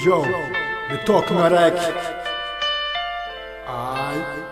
Yo, me toca na rec. Ai.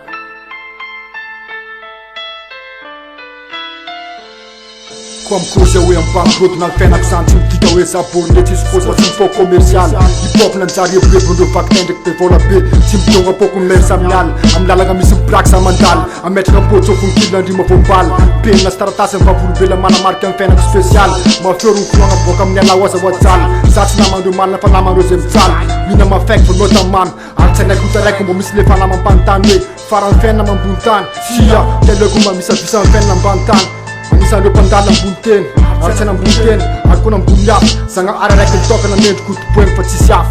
Como coisa eu banco na pena que santo que eu essa por nesse esforço assim pouco comercial hip hop na área bebo do factende que vola be sempre um pouco comercial am la ga misu praxa mandal a mettre un pozo com killa di mo bombal pena starta sem favor bela mana marca pena especial ma flor um flor na boca minha la wasa watsal sat na mando mal na fala mando zemsal mina ma fek for nota man artene ku tere como misle fala man pantane faran fena man buntan sia tele kuma misa bisa fena bantan Misa do pandala bunten, artena bunten, aku nam bunyap, sanga ara rek toka na mente kutu poem pa tisiaf.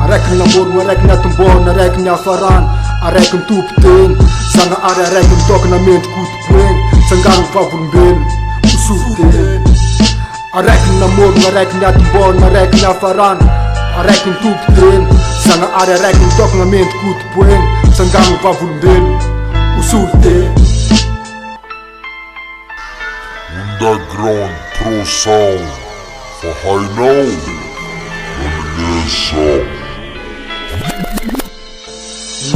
Arek na mor, arek na tumbon, arek na faran, arek tupten, sanga ara rek toka na mente kutu poem, sanga no favumbel, usuften. Arek na mor, arek na tumbon, arek na faran, arek tupten, sanga ara rek toka na mente kutu poem, sanga no favumbel. Usulte Underground Pro Sound for high now Domination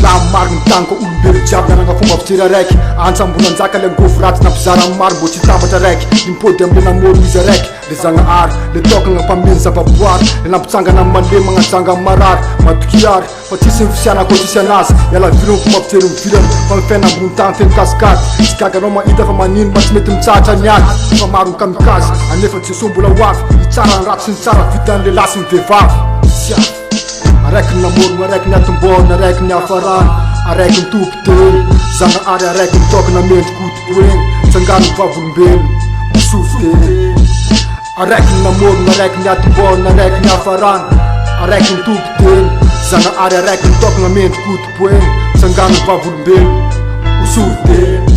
La margin tanko ulber jab na nga fuma ftira rek ansam bunan zakale gofrat na pzara mar bo chitaba rek impode ambe na mor miza rek de zanga ar de tok nga pamin sa papuar de na ptsanga na mande mga zanga marar matukiar patisim fsiana kotisianas yala virum fuma ftira film fal fena buntan fen kaskat skaga roma ida fa manin basmetum tsacha nyak fa maru kamikaz anefa tsumbula waf itsara rat sin tsara fitan de lasim vevav Arek na mor, arek na tumbon, arek na faran, arek tupten, zanga arek tok na mente kutu poen, sangano vavumbel, usuften. Arek na mor, arek na tumbon, arek na faran, arek tupten, zanga arek tok na mente kutu poen, sangano vavumbel, usuften.